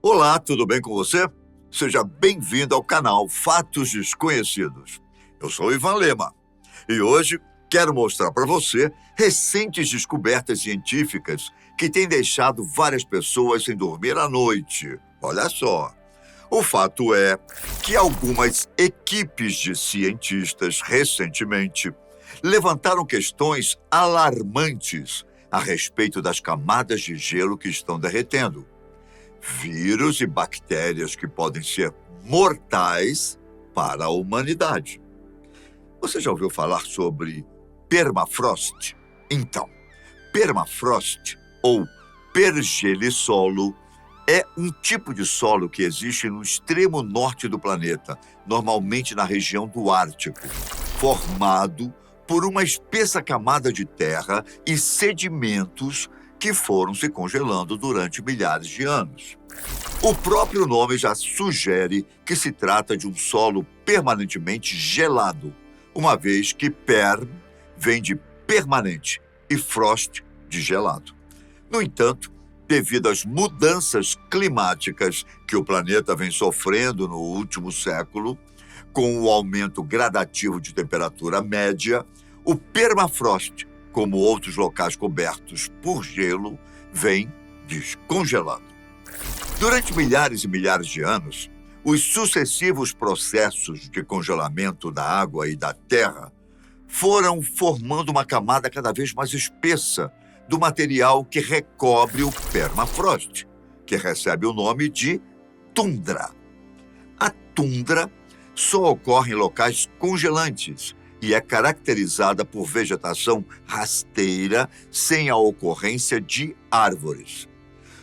Olá, tudo bem com você? Seja bem-vindo ao canal Fatos Desconhecidos. Eu sou Ivan Lema e hoje quero mostrar para você recentes descobertas científicas que têm deixado várias pessoas sem dormir à noite. Olha só. O fato é que algumas equipes de cientistas recentemente levantaram questões alarmantes a respeito das camadas de gelo que estão derretendo. Vírus e bactérias que podem ser mortais para a humanidade. Você já ouviu falar sobre permafrost? Então, permafrost ou pergelissolo é um tipo de solo que existe no extremo norte do planeta, normalmente na região do Ártico, formado por uma espessa camada de terra e sedimentos que foram se congelando durante milhares de anos. O próprio nome já sugere que se trata de um solo permanentemente gelado, uma vez que perm vem de permanente e frost de gelado. No entanto, devido às mudanças climáticas que o planeta vem sofrendo no último século, com o aumento gradativo de temperatura média, o permafrost, como outros locais cobertos por gelo, vem descongelando. Durante milhares e milhares de anos, os sucessivos processos de congelamento da água e da terra foram formando uma camada cada vez mais espessa do material que recobre o permafrost, que recebe o nome de tundra. A tundra só ocorre em locais congelantes e é caracterizada por vegetação rasteira sem a ocorrência de árvores.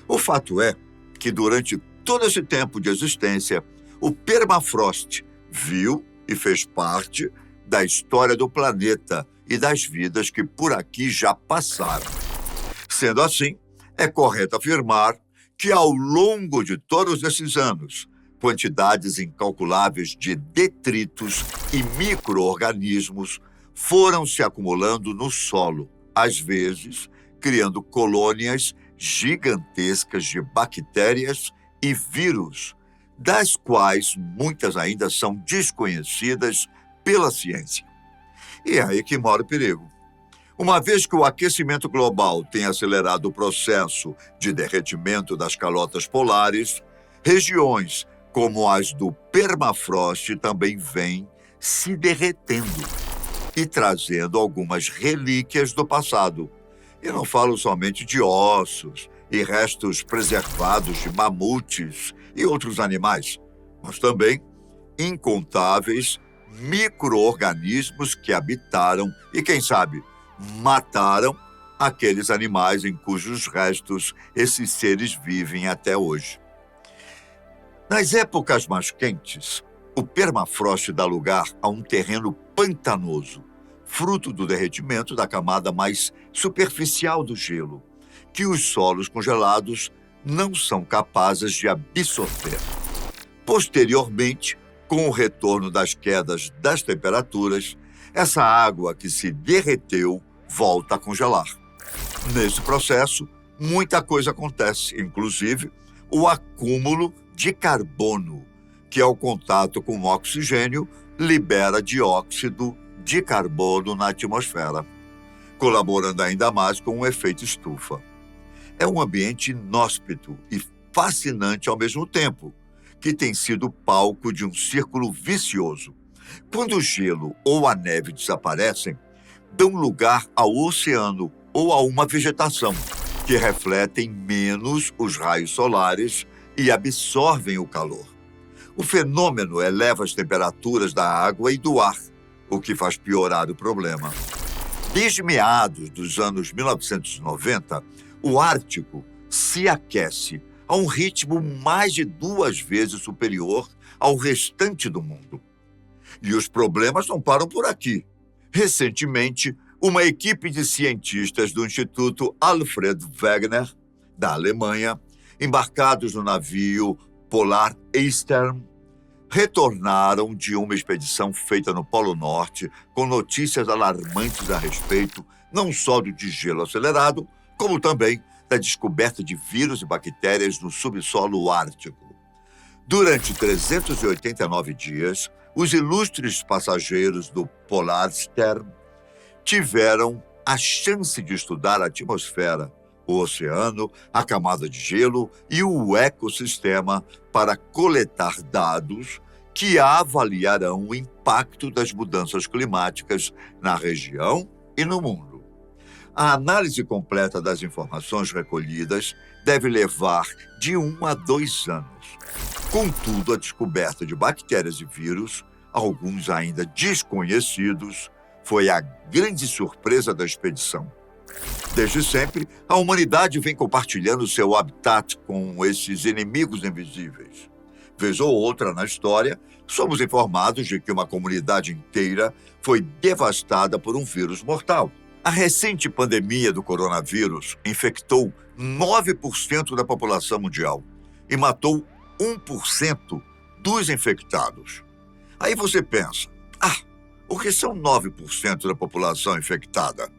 O fato é que durante todo esse tempo de existência, o permafrost viu e fez parte da história do planeta e das vidas que por aqui já passaram. Sendo assim, é correto afirmar que ao longo de todos esses anos, quantidades incalculáveis de detritos e micro-organismos foram se acumulando no solo, às vezes criando colônias gigantescas de bactérias e vírus, das quais muitas ainda são desconhecidas pela ciência. E é aí que mora o perigo. Uma vez que o aquecimento global tem acelerado o processo de derretimento das calotas polares, regiões como as do permafrost também vêm se derretendo e trazendo algumas relíquias do passado. E não falo somente de ossos e restos preservados de mamutes e outros animais, mas também incontáveis micro-organismos que habitaram e, quem sabe, mataram aqueles animais em cujos restos esses seres vivem até hoje. Nas épocas mais quentes, o permafrost dá lugar a um terreno pantanoso, fruto do derretimento da camada mais superficial do gelo, que os solos congelados não são capazes de absorver. Posteriormente, com o retorno das quedas das temperaturas, essa água que se derreteu volta a congelar. Nesse processo, muita coisa acontece, inclusive o acúmulo de carbono, que ao contato com o oxigênio libera dióxido de carbono na atmosfera, colaborando ainda mais com o efeito estufa. É um ambiente inóspito e fascinante ao mesmo tempo, que tem sido palco de um círculo vicioso. Quando o gelo ou a neve desaparecem, dão lugar ao oceano ou a uma vegetação, que refletem menos os raios solares e absorvem o calor. O fenômeno eleva as temperaturas da água e do ar, o que faz piorar o problema. Desde meados dos anos 1990, o Ártico se aquece a um ritmo mais de 2 vezes superior ao restante do mundo. E os problemas não param por aqui. Recentemente, uma equipe de cientistas do Instituto Alfred Wegener, da Alemanha, embarcados no navio Polar Eastern, retornaram de uma expedição feita no Polo Norte com notícias alarmantes a respeito não só do degelo acelerado, como também da descoberta de vírus e bactérias no subsolo ártico. Durante 389 dias, os ilustres passageiros do Polarstern tiveram a chance de estudar a atmosfera, o oceano, a camada de gelo e o ecossistema para coletar dados que avaliarão o impacto das mudanças climáticas na região e no mundo. A análise completa das informações recolhidas deve levar de 1 a 2 anos. Contudo, a descoberta de bactérias e vírus, alguns ainda desconhecidos, foi a grande surpresa da expedição. Desde sempre, a humanidade vem compartilhando seu habitat com esses inimigos invisíveis. Vez ou outra na história, somos informados de que uma comunidade inteira foi devastada por um vírus mortal. A recente pandemia do coronavírus infectou 9% da população mundial e matou 1% dos infectados. Aí você pensa, o que são 9% da população infectada?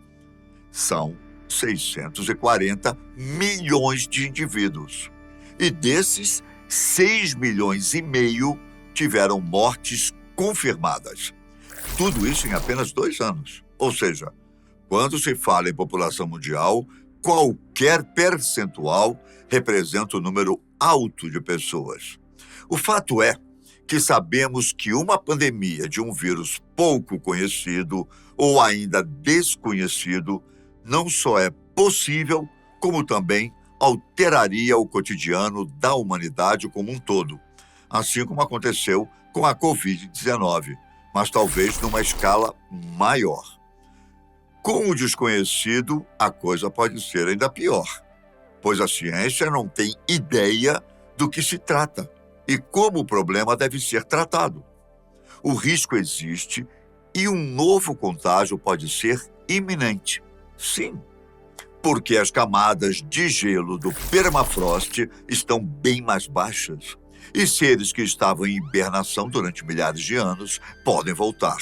São 640 milhões de indivíduos. E desses, 6 milhões e meio tiveram mortes confirmadas. Tudo isso em apenas 2 anos. Ou seja, quando se fala em população mundial, qualquer percentual representa um número alto de pessoas. O fato é que sabemos que uma pandemia de um vírus pouco conhecido ou ainda desconhecido não só é possível, como também alteraria o cotidiano da humanidade como um todo, assim como aconteceu com a Covid-19, mas talvez numa escala maior. Com o desconhecido, a coisa pode ser ainda pior, pois a ciência não tem ideia do que se trata e como o problema deve ser tratado. O risco existe e um novo contágio pode ser iminente. Sim, porque as camadas de gelo do permafrost estão bem mais baixas e seres que estavam em hibernação durante milhares de anos podem voltar.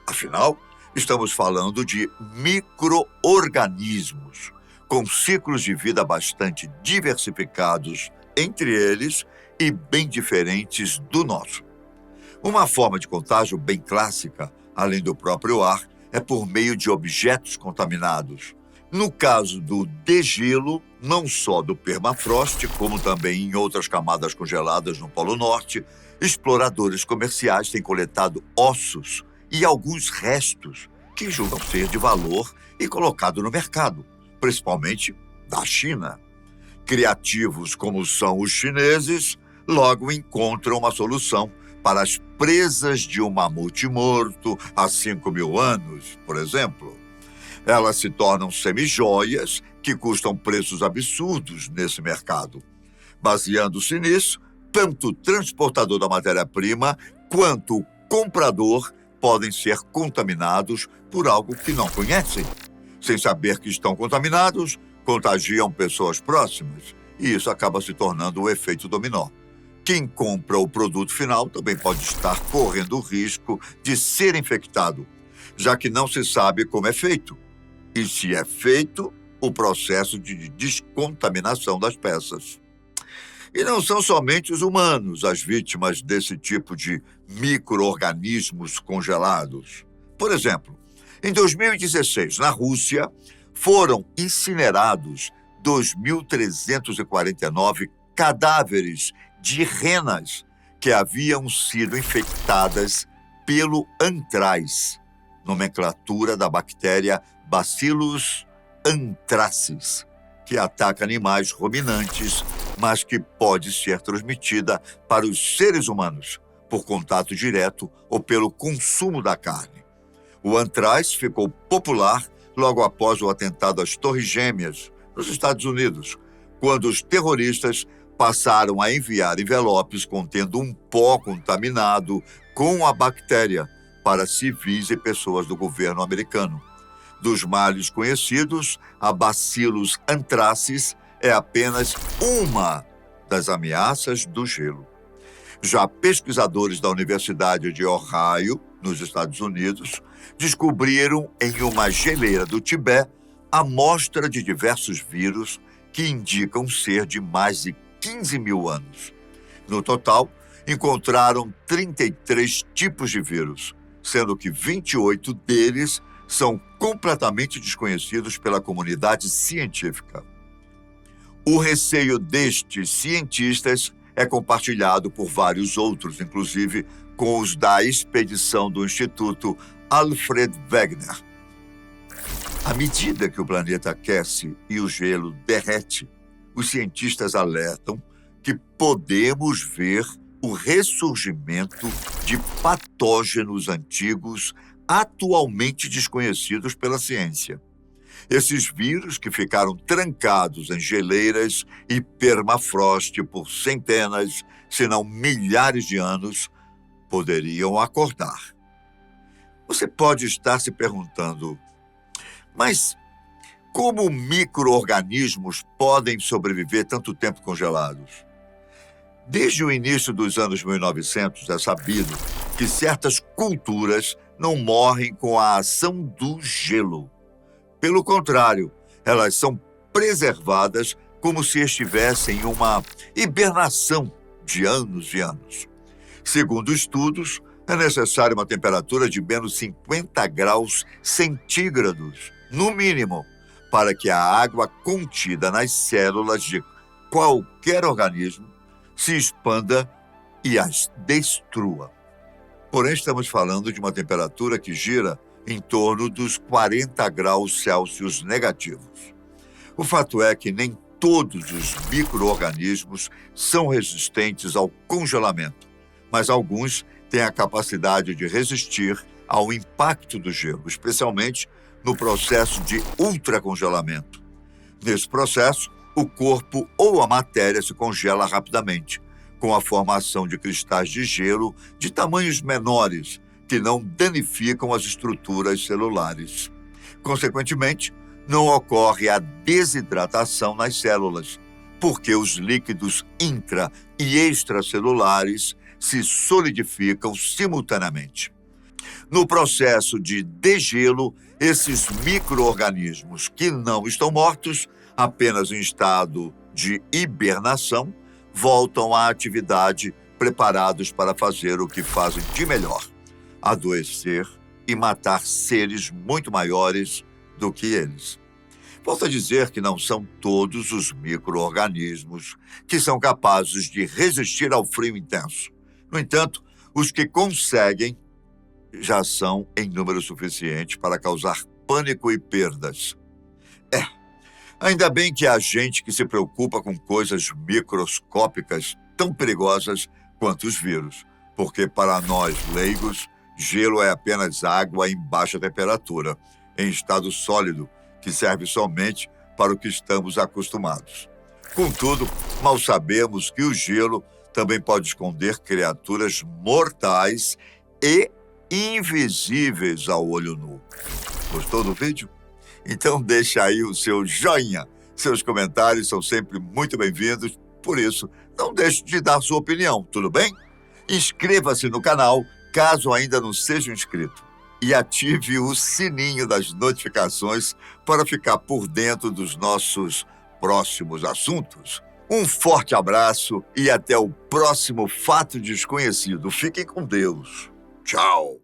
Afinal, estamos falando de micro-organismos com ciclos de vida bastante diversificados entre eles e bem diferentes do nosso. Uma forma de contágio bem clássica, além do próprio ar, é por meio de objetos contaminados. No caso do degelo, não só do permafrost, como também em outras camadas congeladas no Polo Norte, exploradores comerciais têm coletado ossos e alguns restos que julgam ser de valor e colocado no mercado, principalmente da China. Criativos como são os chineses, logo encontram uma solução para as presas de um mamute morto há 5.000 anos, por exemplo. Elas se tornam semijoias que custam preços absurdos nesse mercado. Baseando-se nisso, tanto o transportador da matéria-prima quanto o comprador podem ser contaminados por algo que não conhecem. Sem saber que estão contaminados, contagiam pessoas próximas e isso acaba se tornando um efeito dominó. Quem compra o produto final também pode estar correndo o risco de ser infectado, já que não se sabe como é feito. E se é feito, o processo de descontaminação das peças. E não são somente os humanos as vítimas desse tipo de micro-organismos congelados. Por exemplo, em 2016, na Rússia, foram incinerados 2.349 cadáveres de renas que haviam sido infectadas pelo antraz, nomenclatura da bactéria Bacillus anthracis, que ataca animais ruminantes, mas que pode ser transmitida para os seres humanos por contato direto ou pelo consumo da carne. O antraz ficou popular logo após o atentado às Torres Gêmeas, nos Estados Unidos, quando os terroristas passaram a enviar envelopes contendo um pó contaminado com a bactéria para civis e pessoas do governo americano. Dos males conhecidos, a Bacillus anthracis é apenas uma das ameaças do gelo. Já pesquisadores da Universidade de Ohio, nos Estados Unidos, descobriram em uma geleira do Tibete amostra de diversos vírus que indicam ser de mais de 15 mil anos. No total, encontraram 33 tipos de vírus, sendo que 28 deles são completamente desconhecidos pela comunidade científica. O receio destes cientistas é compartilhado por vários outros, inclusive com os da expedição do Instituto Alfred Wegener. À medida que o planeta aquece e o gelo derrete, os cientistas alertam que podemos ver o ressurgimento de patógenos antigos atualmente desconhecidos pela ciência. Esses vírus que ficaram trancados em geleiras e permafrost por centenas, se não milhares de anos, poderiam acordar. Você pode estar se perguntando, mas como micro-organismos podem sobreviver tanto tempo congelados? Desde o início dos anos 1900, é sabido que certas culturas não morrem com a ação do gelo. Pelo contrário, elas são preservadas como se estivessem em uma hibernação de anos e anos. Segundo estudos, é necessária uma temperatura de menos 50 graus centígrados, no mínimo, para que a água contida nas células de qualquer organismo se expanda e as destrua. Porém, estamos falando de uma temperatura que gira em torno dos 40 graus Celsius negativos. O fato é que nem todos os micro-organismos são resistentes ao congelamento, mas alguns têm a capacidade de resistir ao impacto do gelo, especialmente no processo de ultracongelamento. Nesse processo, o corpo ou a matéria se congela rapidamente, com a formação de cristais de gelo de tamanhos menores, que não danificam as estruturas celulares. Consequentemente, não ocorre a desidratação nas células, porque os líquidos intra- e extracelulares se solidificam simultaneamente. No processo de degelo, esses micro-organismos que não estão mortos, apenas em estado de hibernação, voltam à atividade preparados para fazer o que fazem de melhor: adoecer e matar seres muito maiores do que eles. Volto a dizer que não são todos os micro-organismos que são capazes de resistir ao frio intenso. No entanto, os que conseguem já são em número suficiente para causar pânico e perdas. Ainda bem que há gente que se preocupa com coisas microscópicas tão perigosas quanto os vírus, porque para nós leigos, gelo é apenas água em baixa temperatura, em estado sólido, que serve somente para o que estamos acostumados. Contudo, mal sabemos que o gelo também pode esconder criaturas mortais e invisíveis ao olho nu. Gostou do vídeo? Então deixa aí o seu joinha. Seus comentários são sempre muito bem-vindos, por isso, não deixe de dar sua opinião, tudo bem? Inscreva-se no canal, caso ainda não seja inscrito, e ative o sininho das notificações para ficar por dentro dos nossos próximos assuntos. Um forte abraço e até o próximo Fato Desconhecido. Fiquem com Deus. Tchau!